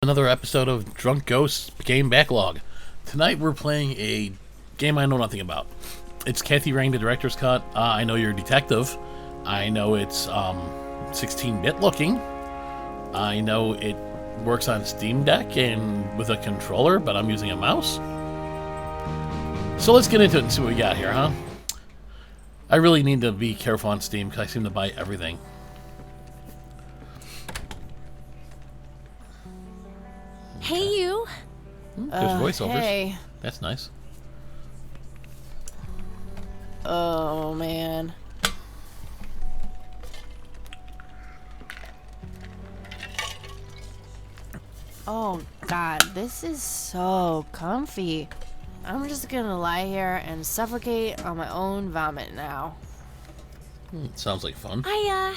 Another episode of Drunk Ghosts Game Backlog. Tonight we're playing a game I know nothing about. It's Kathy Rain, the director's cut. I know you're a detective. I know it's 16-bit looking. I know it works on Steam Deck and with a controller, but I'm using a mouse. So let's get into it and see what we got here, huh? I really need to be careful on Steam because I seem to buy everything. Hey, you. There's voiceovers. Hey. That's nice. Oh, man. Oh, God. This is so comfy. I'm just gonna lie here and suffocate on my own vomit now. Sounds like fun. I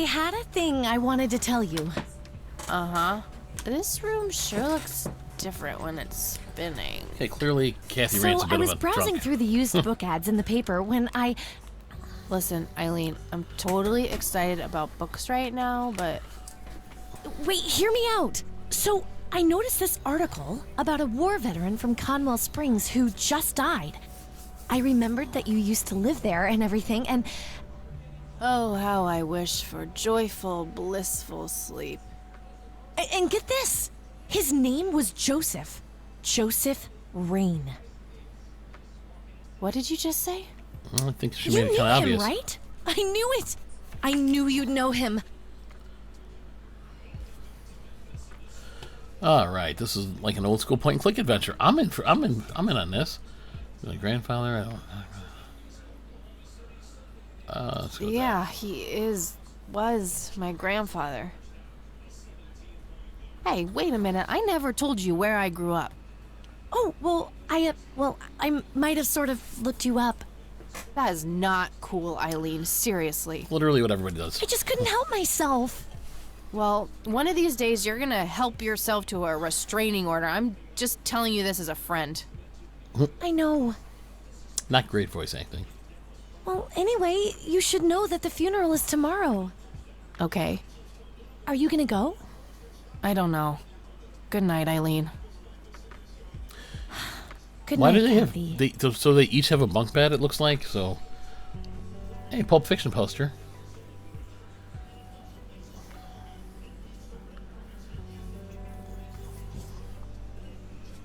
had a thing I wanted to tell you. Uh-huh. This room sure looks different when it's spinning. Okay, clearly Kathy So Rain's a bit I was of a browsing drunk. through the used book ads in the paper when I... Listen, Eileen, I'm totally excited about books right now, but... Wait, hear me out. So I noticed this article about a war veteran from Conwell Springs who just died. I remembered that you used to live there and everything, and... Oh, how I wish for joyful, blissful sleep. And get this! His name was Joseph. Joseph Rain. What did you just say? I think she You made it knew kind of him, obvious. right? I knew it! I knew you'd know him. All right, this is like an old school point and click adventure. I'm in on this. My grandfather. I don't. Let's go with that. Yeah, he was my grandfather. Hey, wait a minute. I never told you where I grew up. Oh, well, I might have sort of looked you up. That is not cool, Eileen. Seriously. Literally what everybody does. I just couldn't help myself. Well, one of these days you're gonna help yourself to a restraining order. I'm just telling you this as a friend. I know. Not great voice acting. Well, anyway, you should know that the funeral is tomorrow. Okay. Are you gonna go? I don't know. Good night, Eileen. Good Why night, do they Kathy. have? So they each have a bunk bed. It looks like so. Hey, Pulp Fiction poster.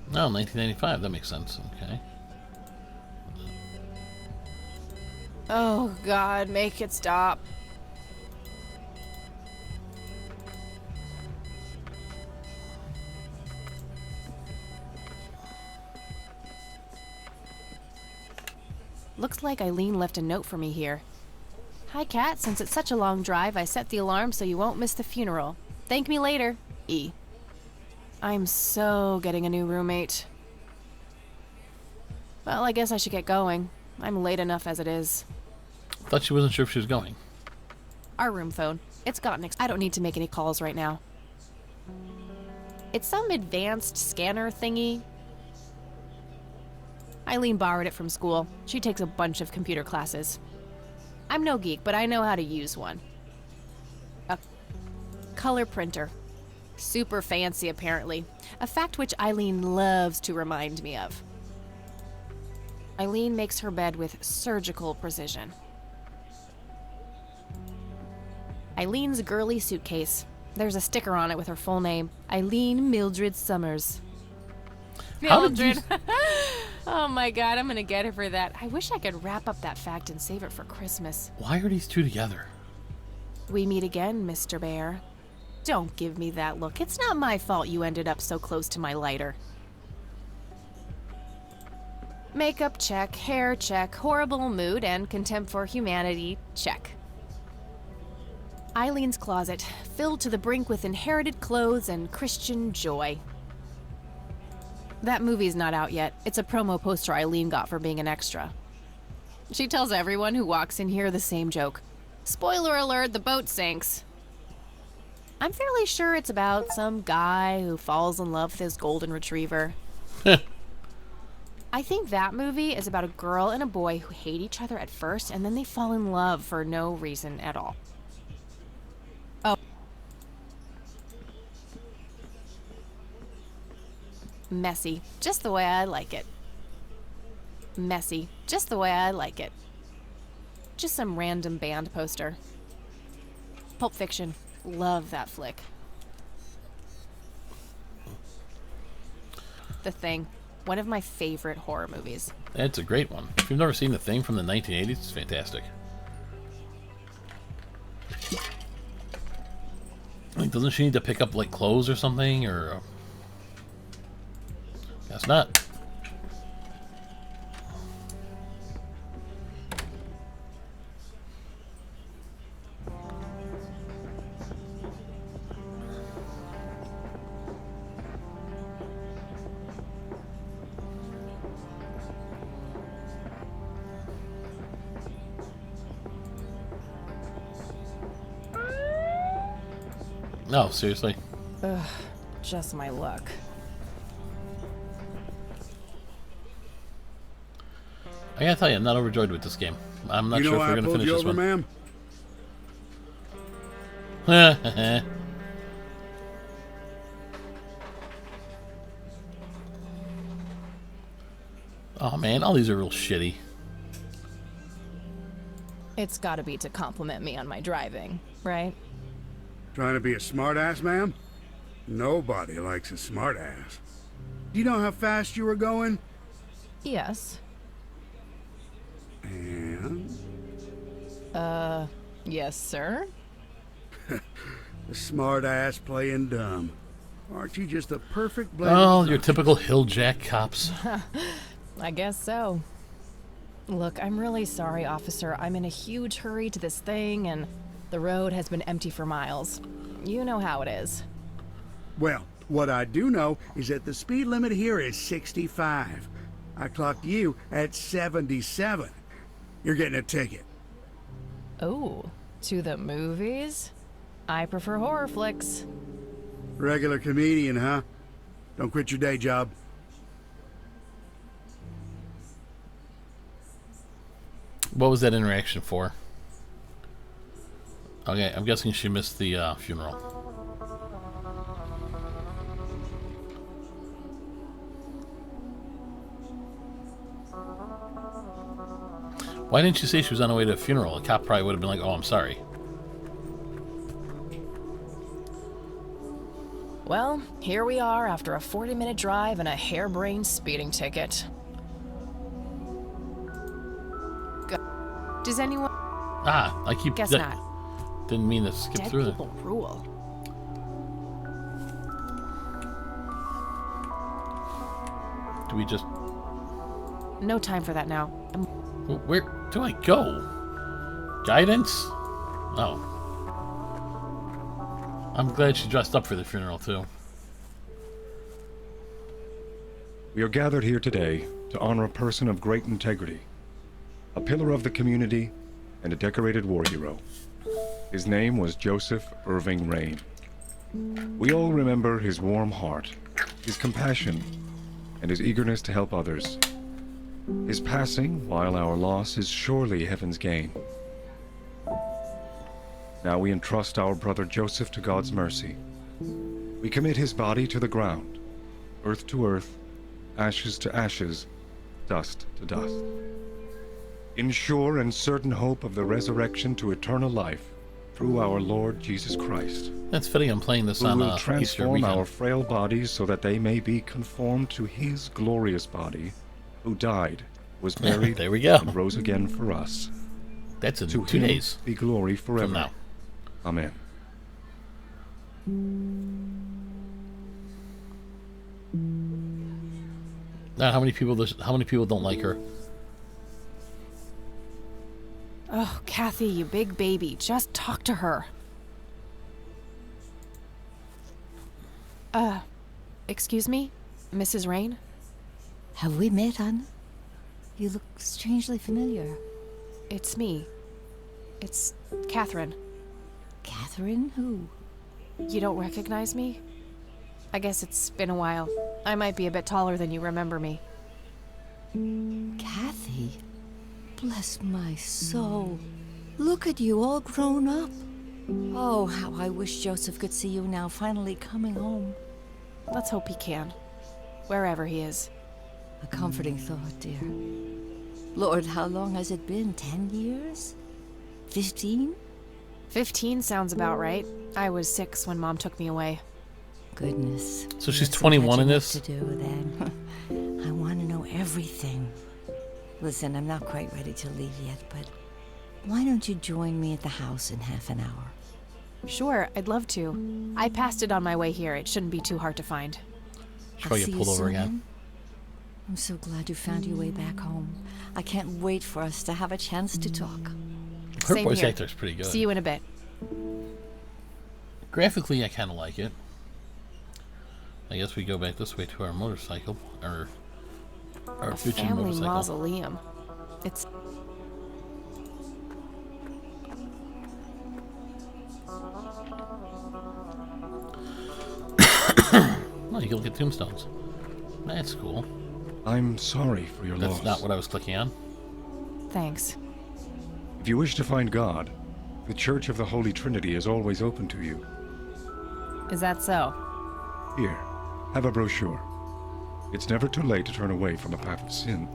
Oh, 1995. That makes sense. Okay. Oh, God, make it stop. Looks like Eileen left a note for me here. Hi, Kat. Since it's such a long drive, I set the alarm so you won't miss the funeral. Thank me later. E. I'm so getting a new roommate. Well, I guess I should get going. I'm late enough as it is. Thought she wasn't sure if she was going. Our room phone. It's gotten I don't need to make any calls right now. It's some advanced scanner thingy. Eileen borrowed it from school. She takes a bunch of computer classes. I'm no geek, but I know how to use one. A color printer. Super fancy, apparently. A fact which Eileen loves to remind me of. Eileen makes her bed with surgical precision. Eileen's girly suitcase. There's a sticker on it with her full name. Eileen Mildred Summers. How did you- Oh my God, I'm gonna get her for that. I wish I could wrap up that fact and save it for Christmas. Why are these two together? We meet again, Mr. Bear. Don't give me that look. It's not my fault you ended up so close to my lighter. Makeup check, hair check, horrible mood, and contempt for humanity check. Eileen's closet, filled to the brink with inherited clothes and Christian joy. That movie's not out yet. It's a promo poster Eileen got for being an extra. She tells everyone who walks in here the same joke. Spoiler alert, the boat sinks. I'm fairly sure it's about some guy who falls in love with his golden retriever. I think that movie is about a girl and a boy who hate each other at first and then they fall in love for no reason at all. Oh. Messy, just the way I like it. Messy, just the way I like it. Just some random band poster. Pulp Fiction, love that flick. The Thing, one of my favorite horror movies. It's a great one. If you've never seen The Thing from the 1980s, it's fantastic. Like, doesn't she need to pick up, like, clothes or something, or... Guess not. No, seriously. Just my luck. I gotta tell you, I'm not overjoyed with this game. I'm not sure if we're gonna finish this one. Ma'am? Oh man, all these are real shitty. It's gotta be to compliment me on my driving, right? Trying to be a smartass, ma'am? Nobody likes a smartass. Do you know how fast you were going? Yes. And Yes, sir? a smartass playing dumb. Aren't you just a perfect blend? Oh, of your typical hilljack cops. I guess so. Look, I'm really sorry, officer. I'm in a huge hurry to this thing, and the road has been empty for miles. You know how it is. Well, what I do know is that the speed limit here is 65. I clocked you at 77. You're getting a ticket. Oh, to the movies? I prefer horror flicks. Regular comedian, huh? Don't quit your day job. What was that interaction for? Okay, I'm guessing she missed the funeral. Why didn't you say she was on her way to a funeral? A cop probably would have been like, oh, I'm sorry. Well, here we are after a 40-minute drive and a harebrained speeding ticket. Does anyone... Ah, I keep... Guess not. Didn't mean to skip Dead through that. people rule. Do we just... No time for that now. Where do I go? Guidance? Oh. I'm glad she dressed up for the funeral, too. We are gathered here today to honor a person of great integrity, a pillar of the community, and a decorated war hero. His name was Joseph Irving Rain. We all remember his warm heart, his compassion, and his eagerness to help others. His passing, while our loss, is surely heaven's gain. Now we entrust our brother Joseph to God's mercy. We commit his body to the ground, earth to earth, ashes to ashes, dust to dust. In sure and certain hope of the resurrection to eternal life through our Lord Jesus Christ. That's fitting I'm playing this Who on will Easter transform weekend. our frail bodies so that they may be conformed to his glorious body, who died, was buried, There we go. and rose again for us. That's in To 2 him days be glory forever. from now. Amen. Now, how many people don't like her? Oh, Kathy, you big baby. Just talk to her. Excuse me? Mrs. Rain? Have we met, Anna? You look strangely familiar. It's me. It's Catherine. Catherine? Who? You don't recognize me? I guess it's been a while. I might be a bit taller than you remember me. Kathy? Bless my soul. Look at you, all grown up. Oh, how I wish Joseph could see you now, finally coming home. Let's hope he can. wherever he is. A comforting thought, dear. Lord, how long has it been? 10 years? 15? 15 sounds about right. I was 6 when Mom took me away. Goodness. So she's That's 21 in catching up this? To do then. I want to know everything. Listen, I'm not quite ready to leave yet, but why don't you join me at the house in half an hour? Sure, I'd love to. I passed it on my way here. It shouldn't be too hard to find. Should I'll probably see get you pulled over soon, again. then. I'm so glad you found your way back home. I can't wait for us to have a chance to talk. Her Same voice here. actor's pretty good. See you in a bit. Graphically, I kind of like it. I guess we go back this way to our motorcycle, or our A future family motorcycle. mausoleum. It's Oh, you can look at tombstones. That's cool. I'm sorry for your That's loss. not what I was clicking on. thanks. If you wish to find God, the Church of the Holy Trinity is always open to you. Is that so? Here, have a brochure. It's never too late to turn away from a path of sin.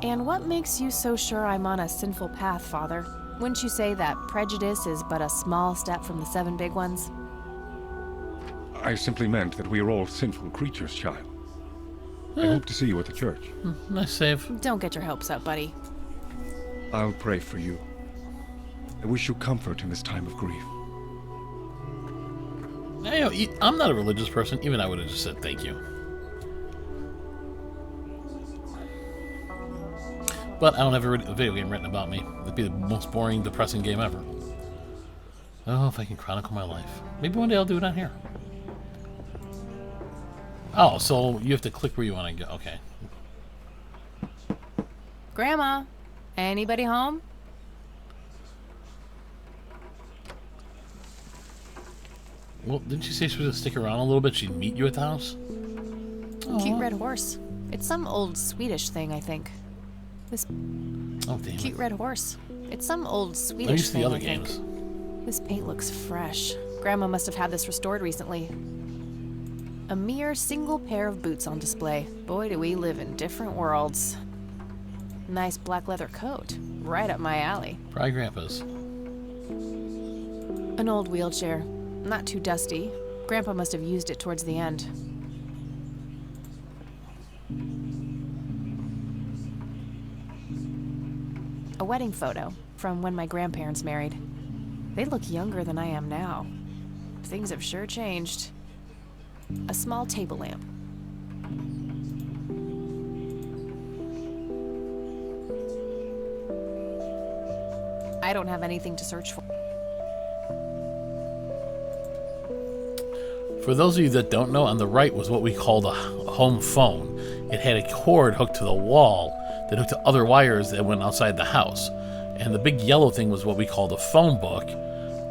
And what makes you so sure I'm on a sinful path, Father? Wouldn't you say that prejudice is but a small step from the 7 big ones? I simply meant that we are all sinful creatures, child. I hope to see you at the church. Nice save. Don't get your hopes up, buddy. I'll pray for you. I wish you comfort in this time of grief. I'm not a religious person. Even I would have just said thank you. But I don't have a video game written about me. It'd be the most boring, depressing game ever. Oh, if I can chronicle my life. Maybe one day I'll do it on here. Oh, so you have to click where you want to go. Okay. Grandma, anybody home? Well, didn't she say she was going to stick around a little bit? She'd meet you at the house? Cute red horse. It's some old Swedish thing, I think. This Oh, damn cute it. red horse. It's some old Let me Swedish see thing, the other I think. games. This paint looks fresh. Grandma must have had this restored recently. A mere single pair of boots on display. Boy, do we live in different worlds. Nice black leather coat. Right up my alley. Probably Grandpa's. An old wheelchair. Not too dusty. Grandpa must have used it towards the end. A wedding photo from when my grandparents married. They look younger than I am now. Things have sure changed. A small table lamp. I don't have anything to search for. For those of you that don't know, on the right was what we called a home phone. It had a cord hooked to the wall that hooked to other wires that went outside the house. And the big yellow thing was what we called a phone book.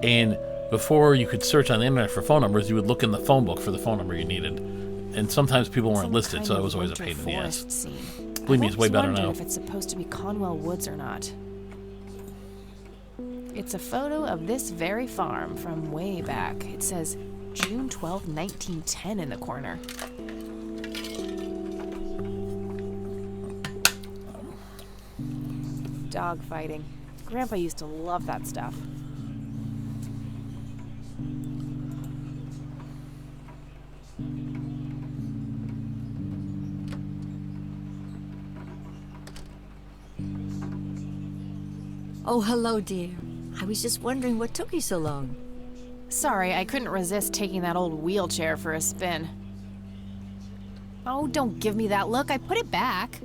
And before you could search on the internet for phone numbers, you would look in the phone book for the phone number you needed. And sometimes people weren't Some listed, kind so it of was always a winter pain in the ass. forest scene. Believe me, I've it's way always better wondered now. if it's supposed to be Conwell Woods or not. It's a photo of this very farm from way back. It says June 12, 1910 in the corner. Dog fighting. Grandpa used to love that stuff. Oh, hello, dear. I was just wondering what took you so long. Sorry, I couldn't resist taking that old wheelchair for a spin. Oh, don't give me that look. I put it back.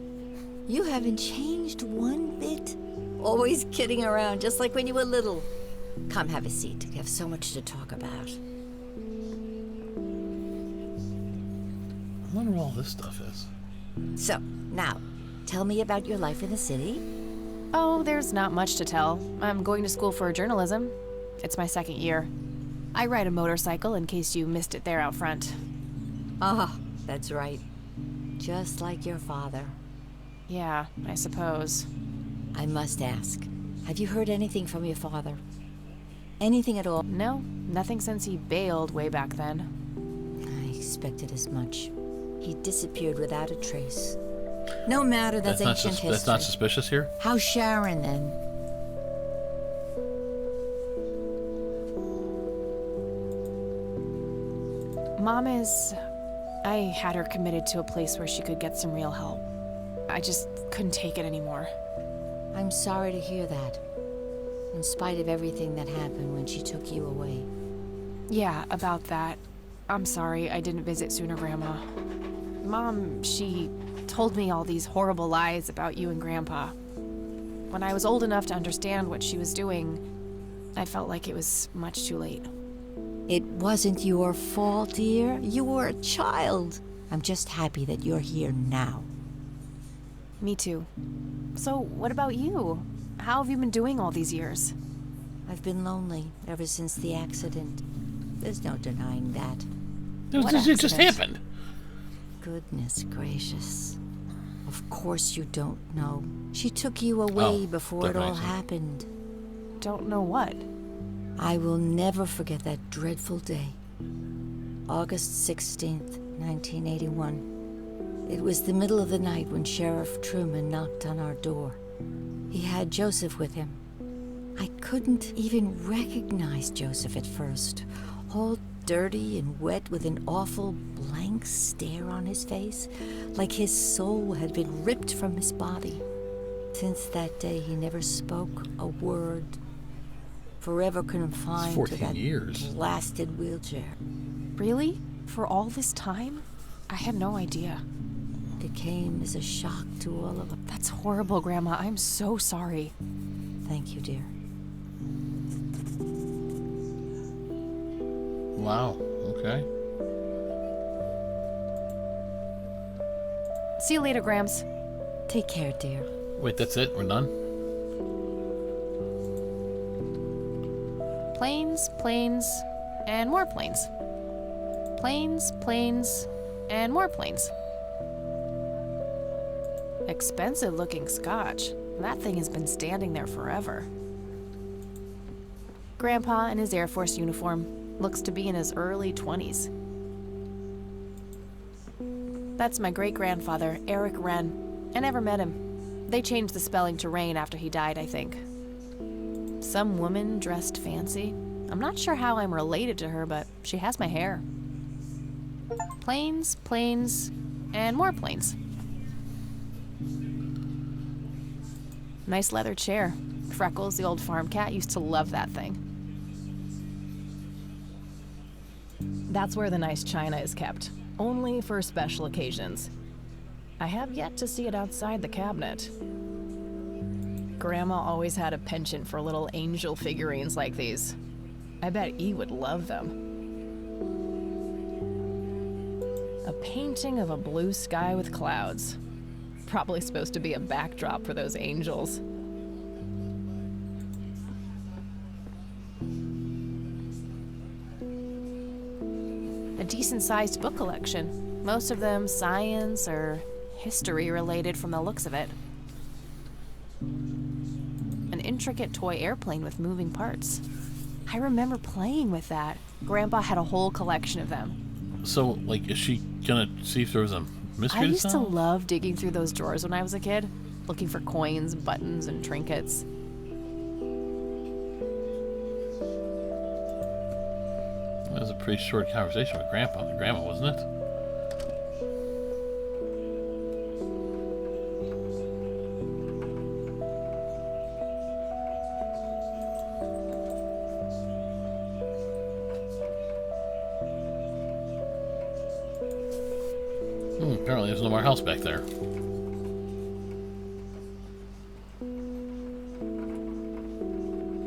You haven't changed one bit. Always kidding around, just like when you were little. Come, have a seat. We have so much to talk about. I wonder what all this stuff is. So, now, tell me about your life in the city. Oh, there's not much to tell. I'm going to school for journalism. It's my 2nd year. I ride a motorcycle in case you missed it there out front. Ah, that's right. Just like your father. Yeah, I suppose. I must ask, have you heard anything from your father? Anything at all? No, nothing since he bailed way back then. I expected as much. He disappeared without a trace. No matter, that's ancient history. That's not suspicious here? How's Sharon, then? Mom is... I had her committed to a place where she could get some real help. I just couldn't take it anymore. I'm sorry to hear that. In spite of everything that happened when she took you away. Yeah, about that. I'm sorry I didn't visit sooner, Grandma. Mom, she told me all these horrible lies about you and Grandpa. When I was old enough to understand what she was doing, I felt like it was much too late. It wasn't your fault, dear. You were a child. I'm just happy that you're here now. Me too. So, what about you? How have you been doing all these years? I've been lonely ever since the accident. There's no denying that. It just happened. Goodness gracious. Of course you don't know. She took you away before it all happened. Don't know what? I will never forget that dreadful day. August 16th, 1981. It was the middle of the night when Sheriff Truman knocked on our door. He had Joseph with him. I couldn't even recognize Joseph at first. All dirty and wet with an awful blank stare on his face, like his soul had been ripped from his body. Since that day, he never spoke a word. Forever confined to that blasted wheelchair. Really? For all this time? I had no idea. It came as a shock to all of us. That's horrible, Grandma. I'm so sorry. Thank you, dear. Wow, okay. See you later, Grams. Take care, dear. Wait, that's it? We're done? Planes, planes, and more planes. Planes, planes, and more planes. Expensive looking scotch. That thing has been standing there forever. Grandpa in his Air Force uniform looks to be in his early 20s. That's my great-grandfather, Eric Wren. I never met him. They changed the spelling to Rain after he died, I think. Some woman dressed fancy. I'm not sure how I'm related to her, but she has my hair. Planes, planes, and more planes. Nice leather chair. Freckles, the old farm cat, used to love that thing. That's where the nice china is kept. Only for special occasions. I have yet to see it outside the cabinet. Grandma always had a penchant for little angel figurines like these. I bet E would love them. A painting of a blue sky with clouds. Probably supposed to be a backdrop for those angels. A decent-sized book collection. Most of them science or history related from the looks of it. An intricate toy airplane with moving parts. I remember playing with that. Grandpa had a whole collection of them. So, like, is she gonna see if there was a mystery I to used to solve? love digging through those drawers when I was a kid, looking for coins, buttons, and trinkets. That was a pretty short conversation with Grandma, wasn't it? Apparently there's no more house back there.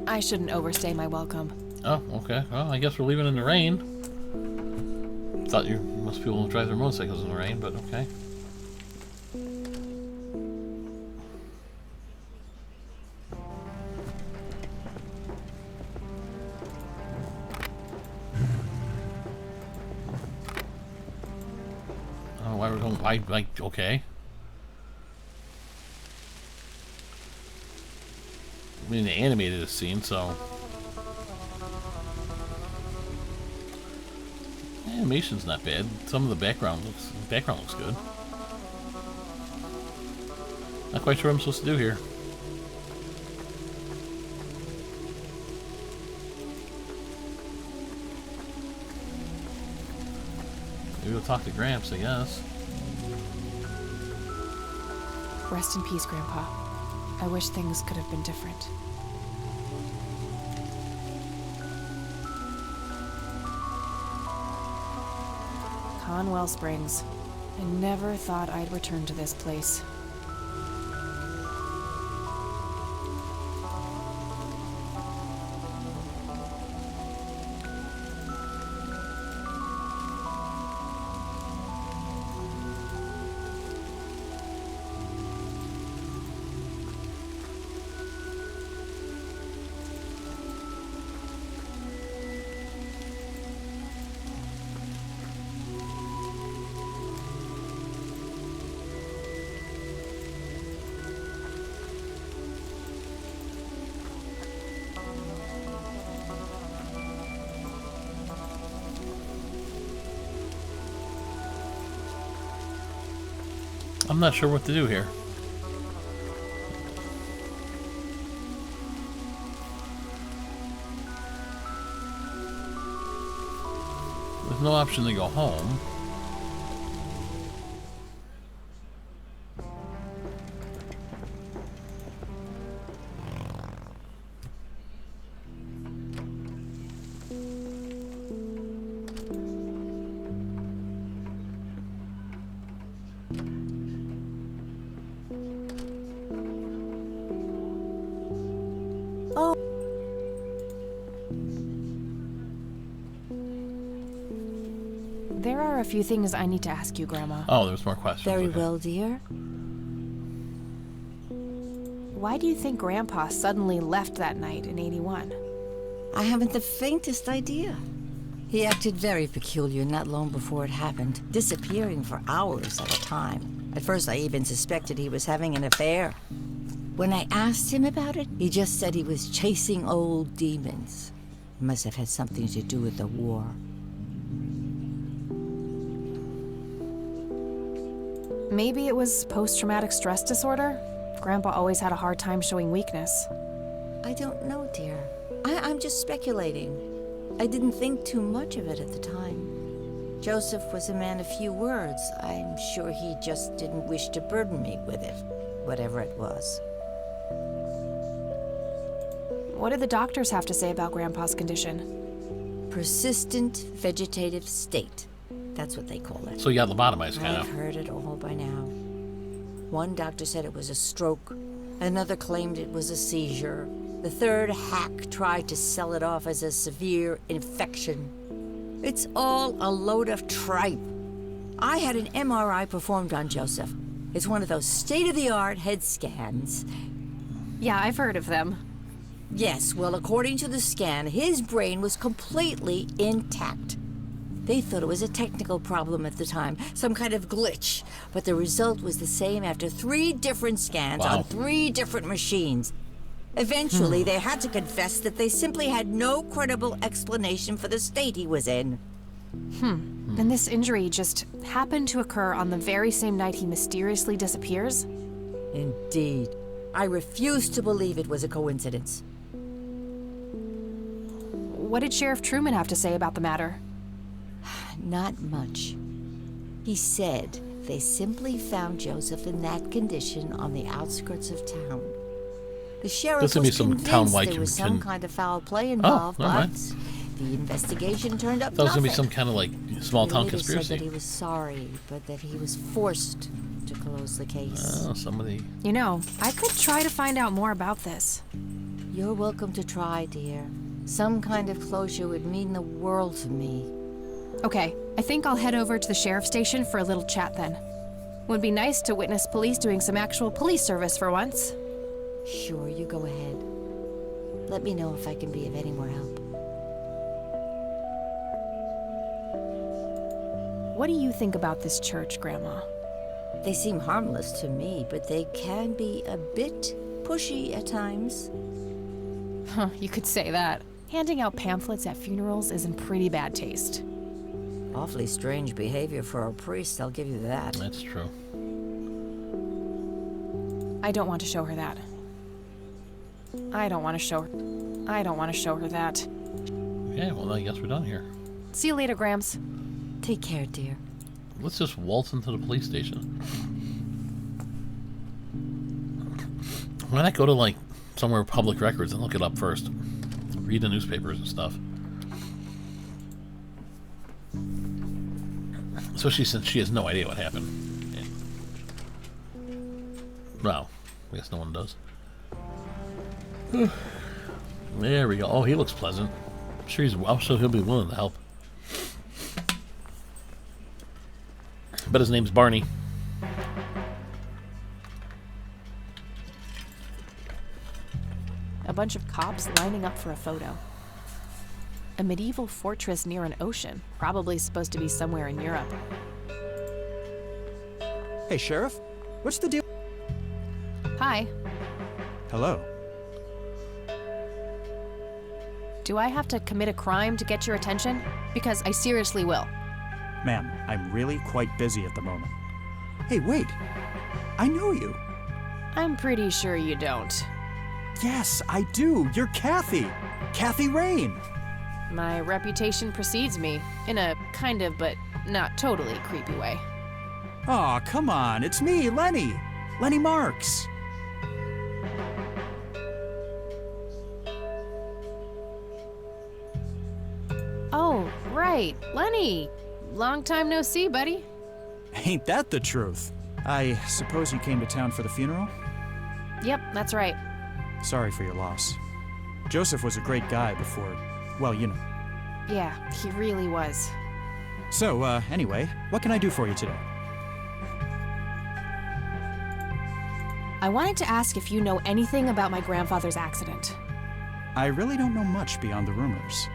I shouldn't overstay my welcome. Oh, okay. Well, I guess we're leaving in the rain. Thought you most people don't drive their motorcycles in the rain, but okay. Okay. I mean, they animated this scene, so... Animation's not bad. Some of the background looks good. Not quite sure what I'm supposed to do here. Maybe we'll talk to Gramps, I guess. Rest in peace, Grandpa. I wish things could have been different. Conwell Springs. I never thought I'd return to this place. I'm not sure what to do here. There's no option to go home. There are a few things I need to ask you, Grandma. Oh, there's more questions. Very Okay. well, dear. Why do you think Grandpa suddenly left that night in 81? I haven't the faintest idea. He acted very peculiar not long before it happened, disappearing for hours at a time. At first, I even suspected he was having an affair. When I asked him about it, he just said he was chasing old demons. It must have had something to do with the war. Maybe it was post-traumatic stress disorder? Grandpa always had a hard time showing weakness. I don't know, dear. I'm just speculating. I didn't think too much of it at the time. Joseph was a man of few words. I'm sure he just didn't wish to burden me with it, whatever it was. What did the doctors have to say about Grandpa's condition? Persistent vegetative state. That's what they call it. So you got lobotomized, kind I've of. heard it all by now. One doctor said it was a stroke. Another claimed it was a seizure. The third hack tried to sell it off as a severe infection. It's all a load of tripe. I had an MRI performed on Joseph. It's one of those state-of-the-art head scans. Yeah, I've heard of them. Yes, well, according to the scan, his brain was completely intact. They thought it was a technical problem at the time, some kind of glitch, but the result was the same after 3 different scans Wow. on 3 different machines. Eventually, they had to confess that they simply had no credible explanation for the state he was in. And this injury just happened to occur on the very same night he mysteriously disappears? Indeed. I refuse to believe it was a coincidence. What did Sheriff Truman have to say about the matter? Not much. He said they simply found Joseph in that condition on the outskirts of town. The sheriff There's gonna be was some convinced town-wide there was some con- kind of foul play involved, all but right. the investigation turned up That was nothing. gonna be some kind of like small He town later said that he conspiracy. was sorry, but that he was forced to close the case. Oh, somebody. You know, I could try to find out more about this. You're welcome to try, dear. Some kind of closure would mean the world to me. Okay, I think I'll head over to the sheriff's station for a little chat then. Would be nice to witness police doing some actual police service for once. Sure, you go ahead. Let me know if I can be of any more help. What do you think about this church, Grandma? They seem harmless to me, but they can be a bit pushy at times. Huh, you could say that. Handing out pamphlets at funerals is in pretty bad taste. Awfully strange behavior for a priest, I'll give you that. That's true. I don't want to show her that. I don't want to show her that. Okay, well, I guess we're done here. See you later, Grams. Take care, dear. Let's just waltz into the police station. Why not go to, like, somewhere with public records and look it up first? Read the newspapers and stuff. Especially since she has no idea what happened. Yeah. Well, I guess no one does. There we go. Oh, he looks pleasant. I'm sure he'll be willing to help. But his name's Barney. A bunch of cops lining up for a photo. A medieval fortress near an ocean, probably supposed to be somewhere in Europe. Hey, Sheriff. What's the deal? Hi, Hello. do I have to commit a crime to get your attention? Because I seriously will. Ma'am, I'm really quite busy at the moment. Hey, wait. I know you. I'm pretty sure you don't. Yes, I do. You're Kathy. Kathy Rain. My reputation precedes me, in a kind of but not totally creepy way. Aw, come on. It's me, Lenny. Lenny Marks. Oh, right, Lenny. Long time no see, buddy. Ain't that the truth? I suppose you came to town for the funeral? Yep, that's right. Sorry for your loss. Joseph was a great guy before, well, you know. Yeah, he really was. So, anyway, what can I do for you today? I wanted to ask if you know anything about my grandfather's accident. I really don't know much beyond the rumors.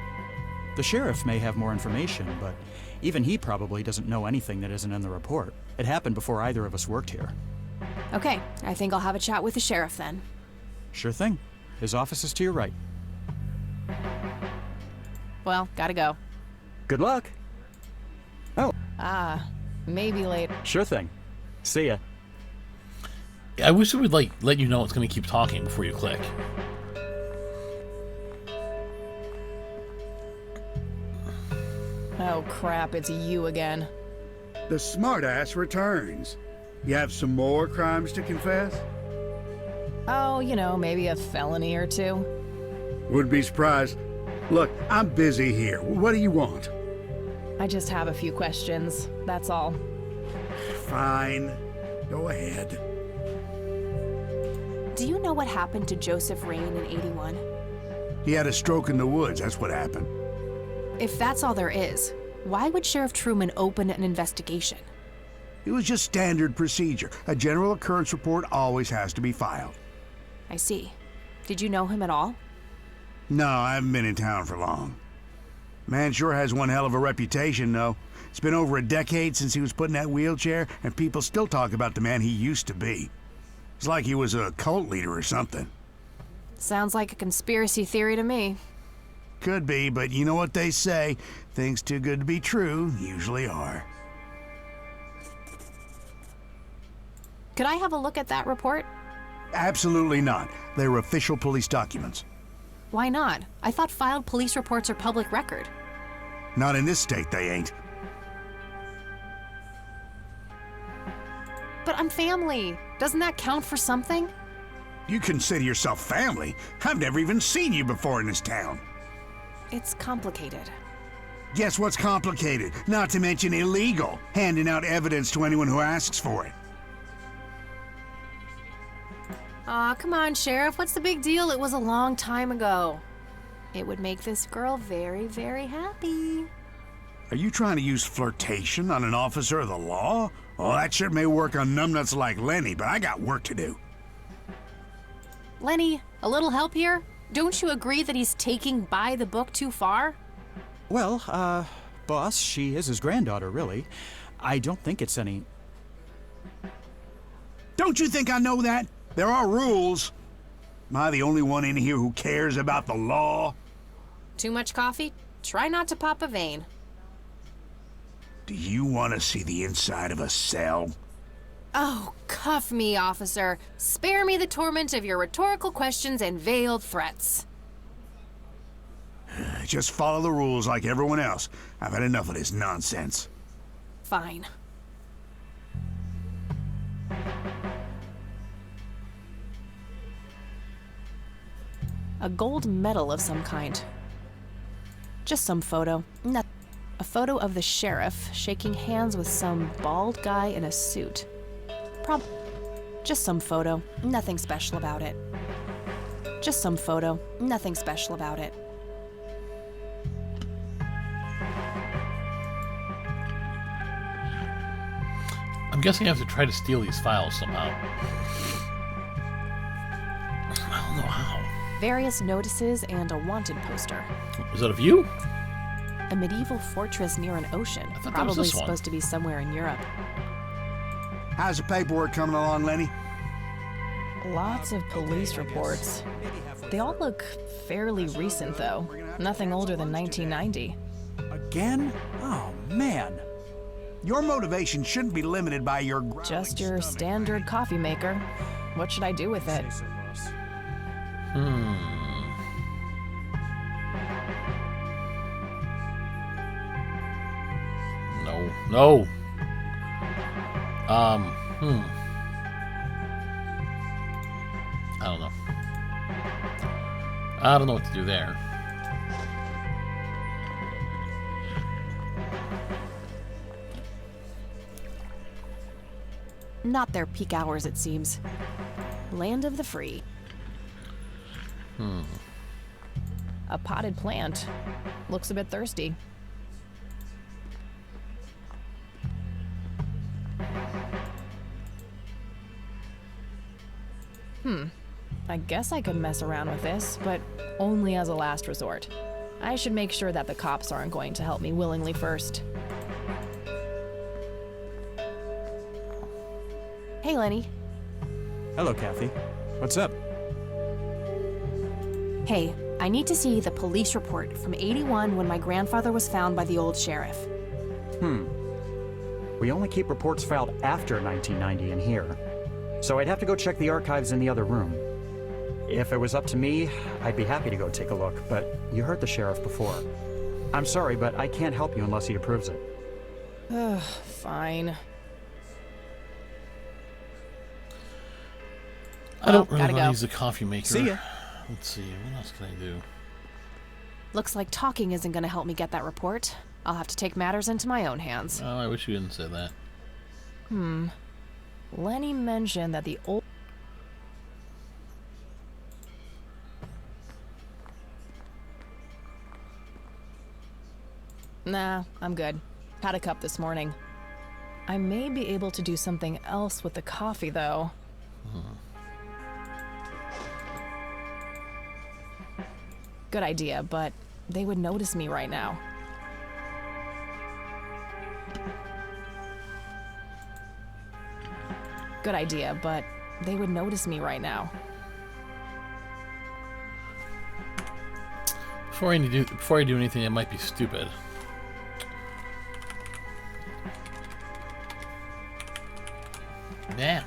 The sheriff may have more information, but even he probably doesn't know anything that isn't in the report. It happened before either of us worked here. Okay, I think I'll have a chat with the sheriff then. Sure thing. His office is to your right. Well, gotta go. Good luck. Maybe later. Sure thing. See ya. I wish it would, like, let you know it's going to keep talking before you click. Oh crap, it's you again. The smartass returns. You have some more crimes to confess? Oh, you know, maybe a felony or two. Would be surprised. Look, I'm busy here. What do you want? I just have a few questions, that's all. Fine. Go ahead. Do you know what happened to Joseph Rain in 81? He had a stroke in the woods, that's what happened. If that's all there is, why would Sheriff Truman open an investigation? It was just standard procedure. A general occurrence report always has to be filed. I see. Did you know him at all? No, I haven't been in town for long. Man sure has one hell of a reputation, though. It's been over a decade since he was put in that wheelchair, and people still talk about the man he used to be. It's like he was a cult leader or something. Sounds like a conspiracy theory to me. Could be, but you know what they say. Things too good to be true usually are. Could I have a look at that report? Absolutely not. They're official police documents. Why not? I thought filed police reports are public record. Not in this state, they ain't. But I'm family. Doesn't that count for something? You consider yourself family? I've never even seen you before in this town. It's complicated. Guess what's complicated? Not to mention illegal. Handing out evidence to anyone who asks for it. Aw, come on, Sheriff. What's the big deal? It was a long time ago. It would make this girl very, very happy. Are you trying to use flirtation on an officer of the law? Oh, that shit may work on numbnuts like Lenny, but I got work to do. Lenny, a little help here? Don't you agree that he's taking by the book too far? Well, boss, she is his granddaughter, really. I don't think it's any... Don't you think I know that? There are rules. Am I the only one in here who cares about the law? Too much coffee? Try not to pop a vein. Do you want to see the inside of a cell? Oh, cuff me, officer. Spare me the torment of your rhetorical questions and veiled threats. Just follow the rules like everyone else. I've had enough of this nonsense. Fine. A gold medal of some kind. Just some photo. A photo of the sheriff shaking hands with some bald guy in a suit. Just some photo. Nothing special about it. Just some photo. Nothing special about it. I'm guessing I have to try to steal these files somehow. I don't know how. Various notices and a wanted poster. Is that of you? A medieval fortress near an ocean. thought that was Probably this one. supposed to be somewhere in Europe. How's the paperwork coming along, Lenny? Lots of police reports. They all look fairly recent, though. Nothing older than 1990. Again? Oh, man. Your motivation shouldn't be limited by your Just your standard coffee maker. What should I do with it? No. No. I don't know. I don't know what to do there. Not their peak hours, it seems. Land of the free. A potted plant. Looks a bit thirsty. I guess I could mess around with this, but only as a last resort. I should make sure that the cops aren't going to help me willingly first. Hey, Lenny. Hello, Kathy. What's up? Hey, I need to see the police report from '81 when my grandfather was found by the old sheriff. We only keep reports filed after 1990 in here, so I'd have to go check the archives in the other room. If it was up to me, I'd be happy to go take a look, but you heard the sheriff before. I'm sorry, but I can't help you unless he approves it. Ugh, fine. I don't Well, really gotta want to go. use a coffee maker. See ya. Let's see. What else can I do? Looks like talking isn't gonna help me get that report. I'll have to take matters into my own hands. Oh, I wish you hadn't said that. Lenny mentioned that the old... Nah, I'm good. Had a cup this morning. I may be able to do something else with the coffee, though. Good idea, but they would notice me right now. Good idea, but they would notice me right now. Before I do anything that might be stupid. Damn.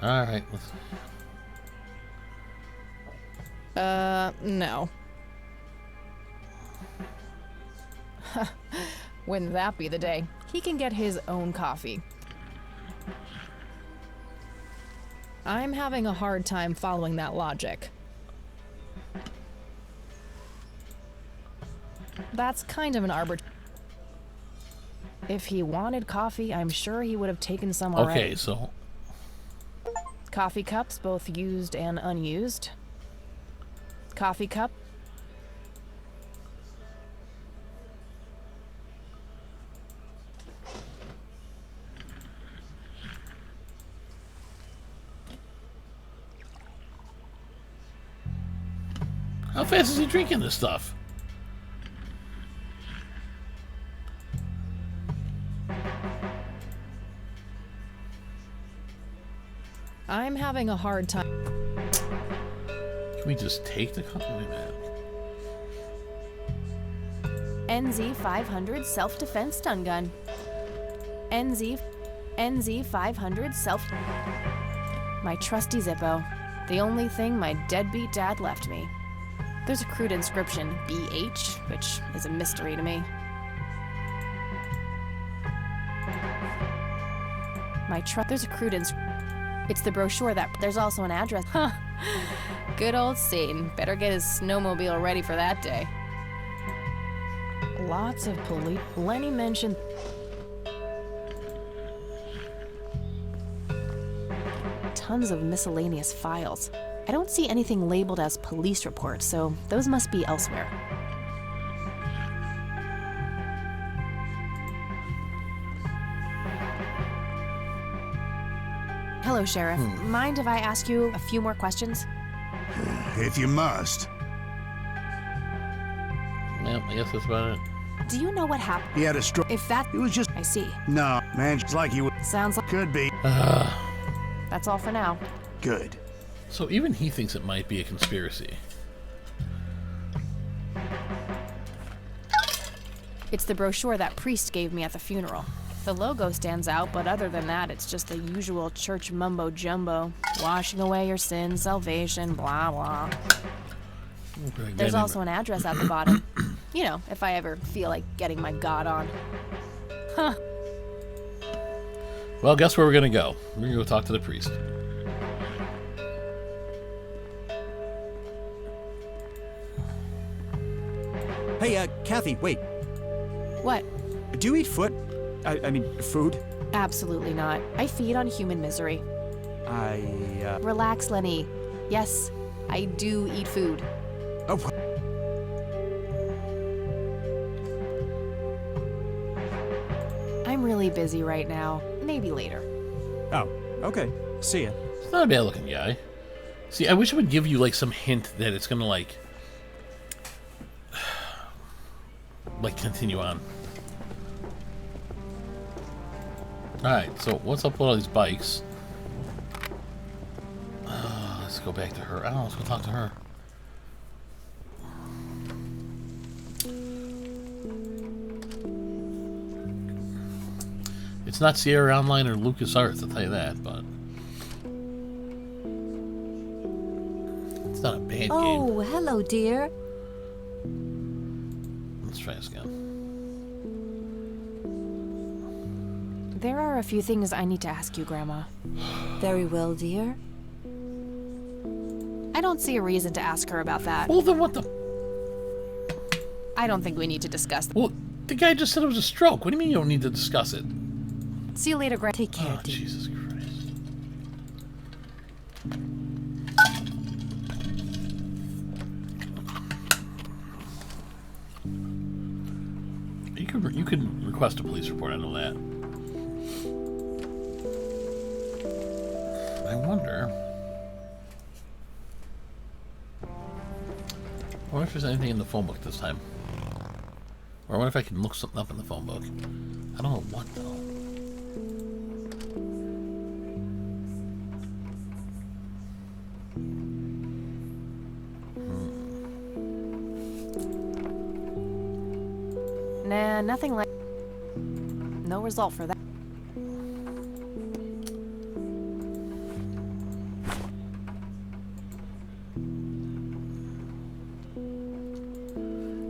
All right. No. Wouldn't that be the day? He can get his own coffee. I'm having a hard time following that logic. That's kind of an arbitrary. If he wanted coffee, I'm sure he would have taken some already. Okay, so Coffee cups, both used and unused. Coffee cup. How fast is he drinking this stuff? I'm having a hard time. Can we just take the gun? Wait a minute. NZ 500 self-defense stun gun. NZ 500 self. My trusty Zippo. The only thing my deadbeat dad left me. There's a crude inscription, BH, which is a mystery to me. There's a crude It's the brochure that. There's also an address. Huh. Good old Satan. Better get his snowmobile ready for that day. Lots of police. Lenny mentioned. Tons of miscellaneous files. I don't see anything labeled as police reports, so those must be elsewhere. Hello, Sheriff. Mind if I ask you a few more questions? If you must. Well, I guess that's about it. Do you know what happened? He had a stroke. If that. It was just. I see. No, man, it's like he would. Sounds like. Could be. That's all for now. Good. So even he thinks it might be a conspiracy. It's the brochure that priest gave me at the funeral. The logo stands out, but other than that, it's just the usual church mumbo-jumbo. Washing away your sins, salvation, blah, blah. There's also an address at the bottom. You know, if I ever feel like getting my God on. Huh. Well, guess where we're gonna go? We're gonna go talk to the priest. Hey, Kathy, wait. What? Do you eat foot? I mean, food? Absolutely not. I feed on human misery. Relax, Lenny. Yes, I do eat food. Oh. I'm really busy right now. Maybe later. Oh, okay. See ya. It's not a bad looking guy. See, I wish it would give you like some hint that it's gonna like continue on. Alright, so what's up with all these bikes? Let's go back to her. I don't know, let's go talk to her. It's not Sierra Online or LucasArts, I'll tell you that, but it's not a bad game. Oh, hello, dear. Let's try this again. There are a few things I need to ask you, Grandma. Very well, dear. I don't see a reason to ask her about that. Well, then what the... I don't think we need to discuss that. Well, the guy just said it was a stroke. What do you mean you don't need to discuss it? See you later, Grandma. Take care, Oh, dear. Jesus Christ. You could request a police report, I know that. I wonder if there's anything in the phone book this time. Or I wonder if I can look something up in the phone book. I don't know what though. Nah, nothing like. No result for that.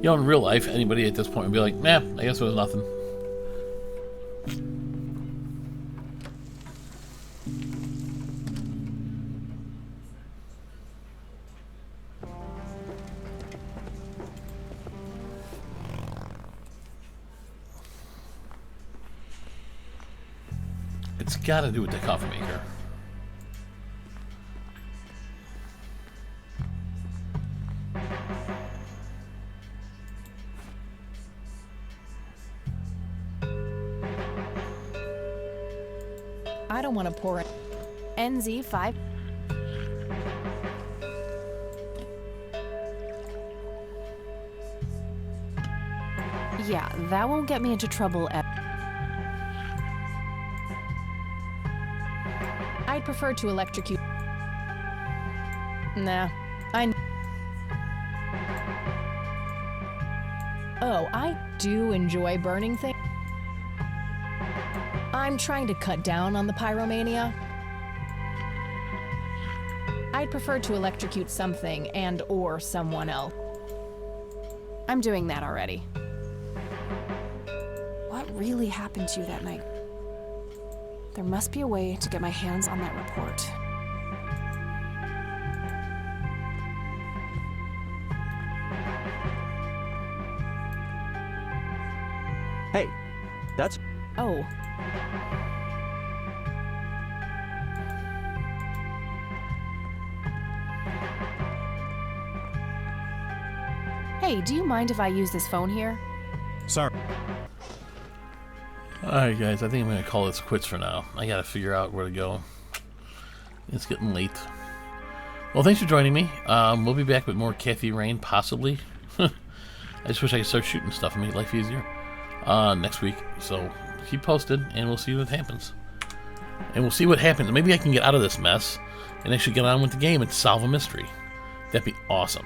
You know, in real life, anybody at this point would be like, nah, I guess it was nothing. It's got to do with the coffee maker. I don't want to pour it. NZ5. Yeah, that won't get me into trouble at... I'd prefer to electrocute... Nah, Oh, I do enjoy burning things. I'm trying to cut down on the pyromania. I'd prefer to electrocute something and/or someone else. I'm doing that already. What really happened to you that night? There must be a way to get my hands on that report. Hey, that's... Oh. Hey, do you mind if I use this phone here? Sorry. Alright guys, I think I'm going to call this quits for now. I got to figure out where to go. It's getting late. Well, thanks for joining me. We'll be back with more Kathy Rain, possibly. I just wish I could start shooting stuff and make life easier. Next week. So keep posted and we'll see what happens. And we'll see what happens. Maybe I can get out of this mess and actually get on with the game and solve a mystery. That'd be awesome.